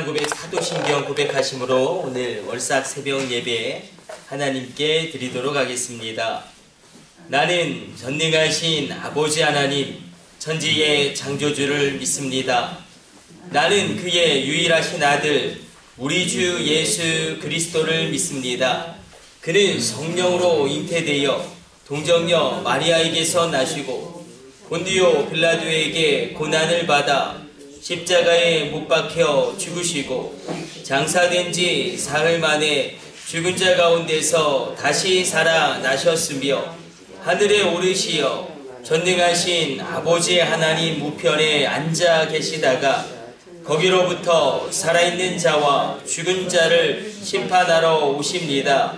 신앙 고백, 사도신경 고백하심으로 오늘 월삭 새벽 예배 하나님께 드리도록 하겠습니다. 나는 전능하신 아버지 하나님, 천지의 창조주를 믿습니다. 나는 그의 유일하신 아들, 우리 주 예수 그리스도를 믿습니다. 그는 성령으로 잉태되어 동정녀 마리아에게서 나시고 본디오 빌라도에게 고난을 받아 십자가에 못 박혀 죽으시고 장사된 지 사흘 만에 죽은 자 가운데서 다시 살아나셨으며 하늘에 오르시어 전능하신 아버지 하나님 우편에 앉아 계시다가 거기로부터 살아있는 자와 죽은 자를 심판하러 오십니다.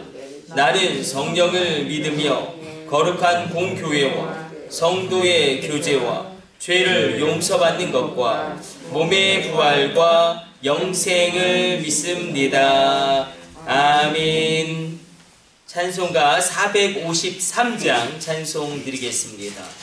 나는 성령을 믿으며 거룩한 공교회와 성도의 교제와 죄를 용서받는 것과 몸의 부활과 영생을 믿습니다. 아멘. 찬송가 453장 찬송 드리겠습니다.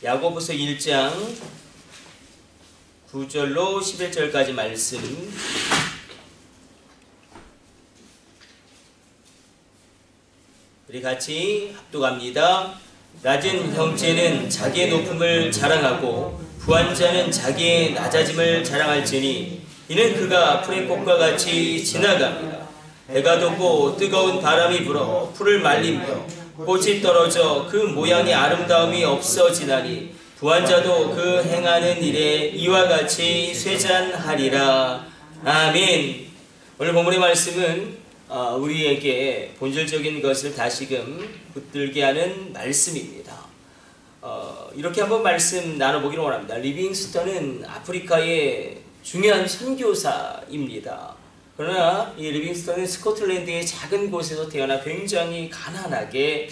야고보서 1장 9절로 11절까지 말씀 우리 같이 합독합니다. 낮은 형제는 자기의 높음을 자랑하고 부한 자는 자기의 낮아짐을 자랑할지니 이는 그가 풀의 꽃과 같이 지나갑니다. 해가 돋고 뜨거운 바람이 불어 풀을 말리며 꽃이 떨어져 그 모양의 아름다움이 없어지나니 부한 자도 그 행하는 일에 이와 같이 쇠잔하리라. 아멘. 오늘 본문의 말씀은 우리에게 본질적인 것을 다시금 붙들게 하는 말씀입니다. 이렇게 한번 말씀 나눠보기를 원합니다. 리빙스턴은 아프리카의 중요한 선교사입니다. 그러나 이 리빙스턴은 스코틀랜드의 작은 곳에서 태어나 굉장히 가난하게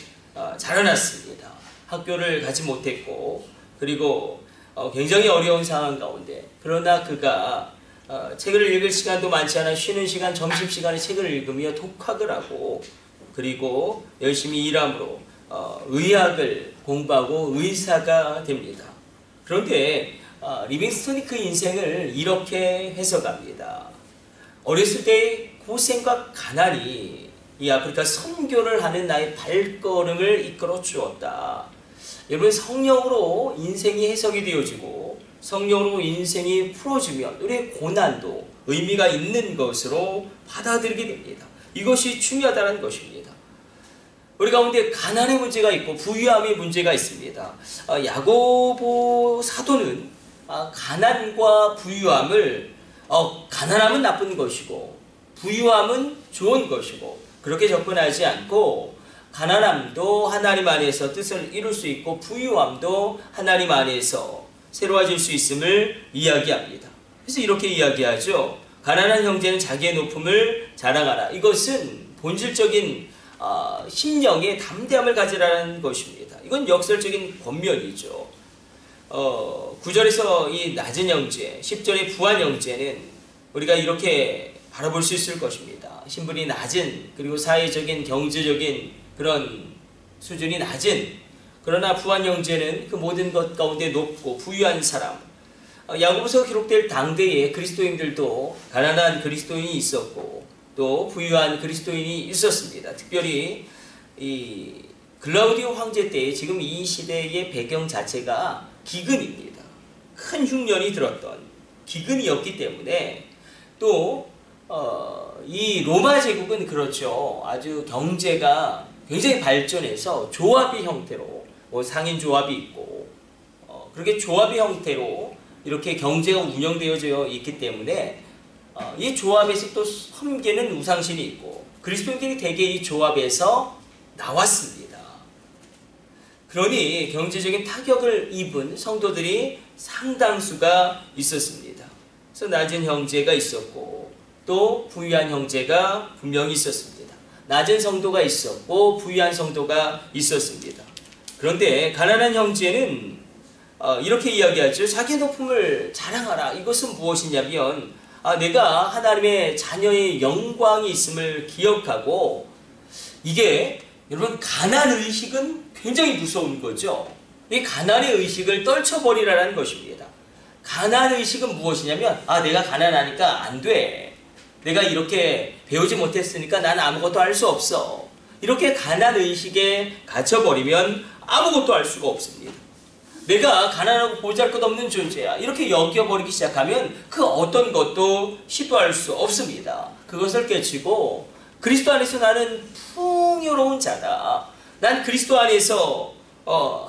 자라났습니다. 학교를 가지 못했고 그리고 굉장히 어려운 상황 가운데, 그러나 그가 책을 읽을 시간도 많지 않아 쉬는 시간, 점심시간에 책을 읽으며 독학을 하고 그리고 열심히 일함으로 의학을 공부하고 의사가 됩니다. 그런데 리빙스턴이 그 인생을 이렇게 해석합니다. 어렸을 때의 고생과 가난이 이 아프리카 선교를 하는 나의 발걸음을 이끌어 주었다. 여러분, 성령으로 인생이 해석이 되어지고 성령으로 인생이 풀어지면 우리의 고난도 의미가 있는 것으로 받아들이게 됩니다. 이것이 중요하다는 것입니다. 우리 가운데 가난의 문제가 있고 부유함의 문제가 있습니다. 야고보 사도는 가난과 부유함을 가난함은 나쁜 것이고 부유함은 좋은 것이고 그렇게 접근하지 않고 가난함도 하나님 안에서 뜻을 이룰 수 있고 부유함도 하나님 안에서 새로워질 수 있음을 이야기합니다. 그래서 이렇게 이야기하죠. 가난한 형제는 자기의 높음을 자랑하라. 이것은 본질적인 심령의 담대함을 가지라는 것입니다. 이건 역설적인 권면이죠. 9절에서 이 낮은 형제, 10절의 부한 형제는 우리가 이렇게 바라볼 수 있을 것입니다. 신분이 낮은, 그리고 사회적인 경제적인 그런 수준이 낮은, 그러나 부한 형제는 그 모든 것 가운데 높고 부유한 사람. 야고보서 기록될 당대에 그리스도인들도 가난한 그리스도인이 있었고 또 부유한 그리스도인이 있었습니다. 특별히 이 글라우디오 황제 때 지금 이 시대의 배경 자체가 기근입니다. 큰 흉년이 들었던 기근이었기 때문에 또 이 로마 제국은 그렇죠. 아주 경제가 굉장히 발전해서 조합의 형태로 상인 조합이 있고 그렇게 조합의 형태로 이렇게 경제가 운영되어져 있기 때문에 이 조합에서 또 섬기는 우상신이 있고 그리스도인들이 대개 이 조합에서 나왔습니다. 그러니 경제적인 타격을 입은 성도들이 상당수가 있었습니다. 그래서 낮은 형제가 있었고 또 부유한 형제가 분명히 있었습니다. 낮은 성도가 있었고 부유한 성도가 있었습니다. 그런데 가난한 형제는 이렇게 이야기하죠. 자기의 높음을 자랑하라. 이것은 무엇이냐면 내가 하나님의 자녀의 영광이 있음을 기억하고, 이게 여러분 가난의식은 굉장히 무서운 거죠. 이 가난의 의식을 떨쳐버리라는 것입니다. 가난의식은 무엇이냐면 내가 가난하니까 안 돼. 내가 이렇게 배우지 못했으니까 난 아무것도 할 수 없어. 이렇게 가난의식에 갇혀버리면 아무것도 할 수가 없습니다. 내가 가난하고 보잘것없는 존재야. 이렇게 여겨버리기 시작하면 그 어떤 것도 시도할 수 없습니다. 그것을 깨치고 그리스도 안에서 나는 풍요로운 자다. 난 그리스도 안에서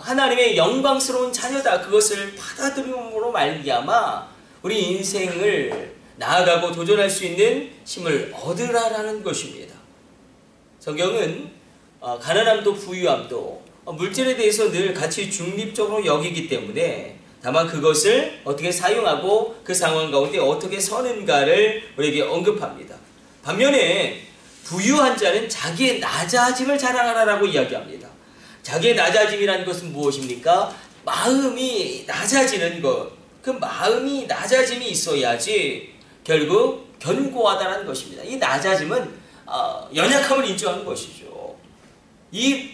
하나님의 영광스러운 자녀다. 그것을 받아들임으로 말미암아 우리 인생을 나아가고 도전할 수 있는 힘을 얻으라라는 것입니다. 성경은 가난함도 부유함도 물질에 대해서 늘 같이 중립적으로 여기기 때문에 다만 그것을 어떻게 사용하고 그 상황 가운데 어떻게 서는가를 우리에게 언급합니다. 반면에 부유한 자는 자기의 낮아짐을 자랑하라라고 이야기합니다. 자기의 낮아짐이라는 것은 무엇입니까? 마음이 낮아지는 것. 그 마음이 낮아짐이 있어야지 결국 견고하다는 것입니다. 이 낮아짐은 연약함을 인정하는 것이죠. 이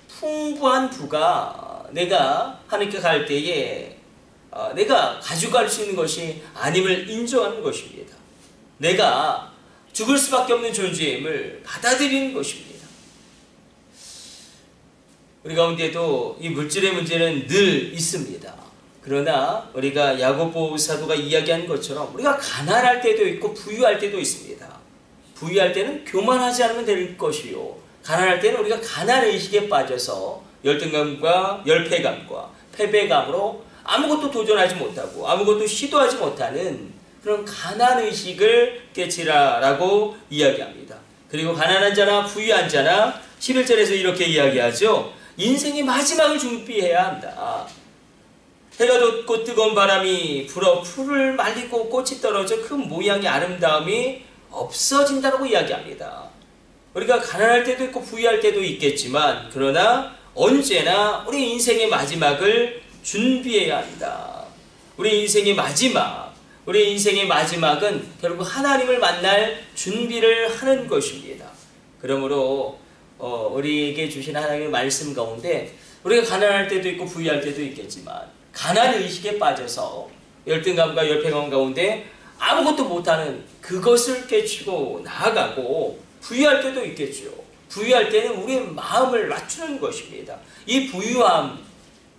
풍부한 부가 내가 하나님께 갈 때에 내가 가져갈 수 있는 것이 아님을 인정하는 것입니다. 내가 죽을 수밖에 없는 존재임을 받아들이는 것입니다. 우리 가운데도 이 물질의 문제는 늘 있습니다. 그러나 우리가 야고보 사도가 이야기한 것처럼 우리가 가난할 때도 있고 부유할 때도 있습니다. 부유할 때는 교만하지 않으면 될 것이요, 가난할 때는 우리가 가난의식에 빠져서 열등감과 열패감과 패배감으로 아무것도 도전하지 못하고 아무것도 시도하지 못하는 그런 가난의식을 깨치라라고 이야기합니다. 그리고 가난한 자나 부유한 자나 11절에서 이렇게 이야기하죠. 인생의 마지막을 준비해야 한다. 해가 돋고 뜨거운 바람이 불어 풀을 말리고 꽃이 떨어져 그 모양의 아름다움이 없어진다고 이야기합니다. 우리가 가난할 때도 있고 부유할 때도 있겠지만 그러나 언제나 우리 인생의 마지막을 준비해야 한다. 우리 인생의 마지막은 결국 하나님을 만날 준비를 하는 것입니다. 그러므로 우리에게 주신 하나님의 말씀 가운데 우리가 가난할 때도 있고 부유할 때도 있겠지만 가난의식에 빠져서 열등감과 열패감 가운데 아무것도 못하는 그것을 깨치고 나아가고, 부유할 때도 있겠죠. 부유할 때는 우리의 마음을 낮추는 것입니다. 이 부유함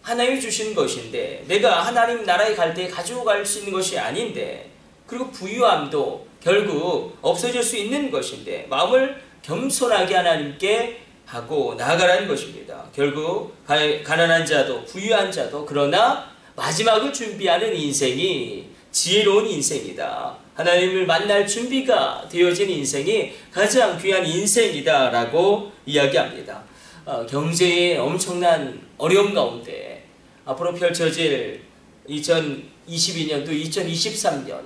하나님이 주신 것인데 내가 하나님 나라에 갈 때 가지고 갈 수 있는 것이 아닌데, 그리고 부유함도 결국 없어질 수 있는 것인데 마음을 겸손하게 하나님께 하고 나아가라는 것입니다. 결국 가난한 자도 부유한 자도 그러나 마지막을 준비하는 인생이 지혜로운 인생이다. 하나님을 만날 준비가 되어진 인생이 가장 귀한 인생이다 라고 이야기합니다. 경제의 엄청난 어려움 가운데 앞으로 펼쳐질 2022년도 2023년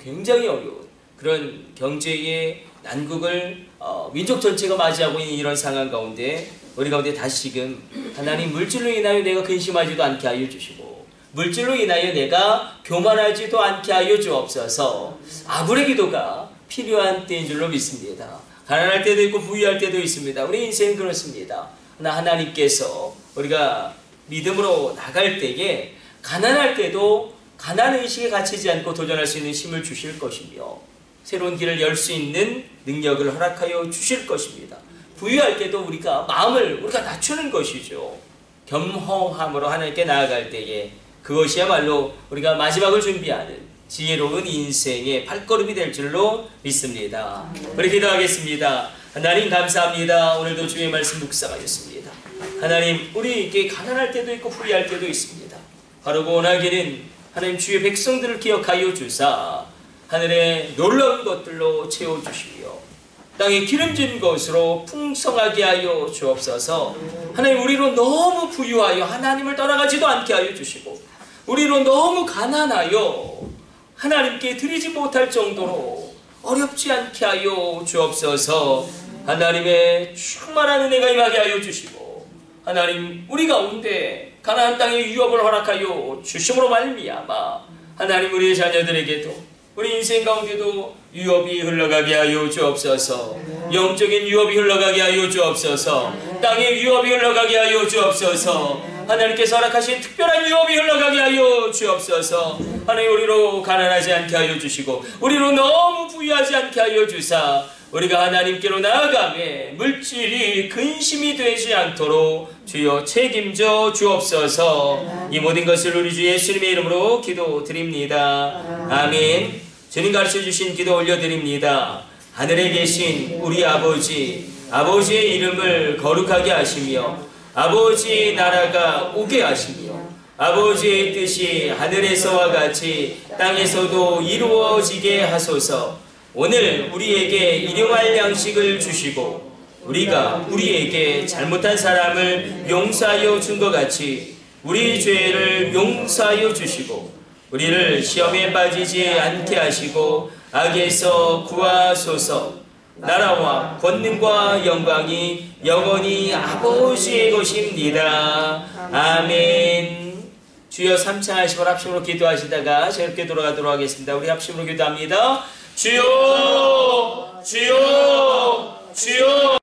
굉장히 어려운 그런 경제의 난국을 민족 전체가 맞이하고 있는 이런 상황 가운데 우리 가운데 다시금 하나님, 물질로 인하여 내가 근심하지도 않게 하여 주시고 물질로 인하여 내가 교만하지도 않게 하여 주옵소서. 아굴의 기도가 필요한 때인 줄로 믿습니다. 가난할 때도 있고 부유할 때도 있습니다. 우리 인생은 그렇습니다. 그러나 하나님께서 우리가 믿음으로 나갈 때에 가난할 때도 가난의식에 갇히지 않고 도전할 수 있는 힘을 주실 것이며 새로운 길을 열 수 있는 능력을 허락하여 주실 것입니다. 부유할 때도 마음을 낮추는 것이죠. 겸허함으로 하나님께 나아갈 때에 그것이야말로 우리가 마지막을 준비하는 지혜로운 인생의 발걸음이 될 줄로 믿습니다. 우리 기도하겠습니다. 하나님 감사합니다. 오늘도 주의 말씀 묵상하였습니다. 하나님, 우리에게 가난할 때도 있고 부유할 때도 있습니다. 바르고 원하기는 하나님 주의 백성들을 기억하여 주사 하늘의 놀라운 것들로 채워주시며 땅에 기름진 것으로 풍성하게 하여 주옵소서. 하나님, 우리로 너무 부유하여 하나님을 떠나가지도 않게 하여 주시고 우리로 너무 가난하여 하나님께 드리지 못할 정도로 어렵지 않게 하여 주옵소서. 하나님의 충만한 은혜가 임하게 하여 주시고 하나님, 우리 가운데 가나안 땅의 유업을 허락하여 주심으로 말미암아 하나님, 우리의 자녀들에게도 우리 인생 가운데도 유업이 흘러가게 하여 주옵소서. 영적인 유업이 흘러가게 하여 주옵소서. 땅의 유업이 흘러가게 하여 주옵소서. 하나님께서 허락하신 특별한 유업이 흘러가게 하여 주옵소서. 하나님, 우리로 가난하지 않게 하여 주시고 우리로 너무 부유하지 않게 하여 주사 우리가 하나님께로 나아가매 물질이 근심이 되지 않도록 주여 책임져 주옵소서. 이 모든 것을 우리 주 예수님의 이름으로 기도드립니다. 아멘. 주님 가르쳐주신 기도 올려드립니다. 하늘에 계신 우리 아버지의 이름을 거룩하게 하시며 아버지의 나라가 오게 하시며 아버지의 뜻이 하늘에서와 같이 땅에서도 이루어지게 하소서. 오늘 우리에게 일용할 양식을 주시고 우리가 우리에게 잘못한 사람을 용서하여 준 것 같이 우리 죄를 용서하여 주시고 우리를 시험에 빠지지 않게 하시고 악에서 구하소서. 나라와 권능과 영광이 영원히 아버지의 것입니다. 아멘. 주여, 3차 하시고 합심으로 기도하시다가 새롭게 돌아가도록 하겠습니다. 우리 합심으로 기도합니다. 주여, 주여, 주여.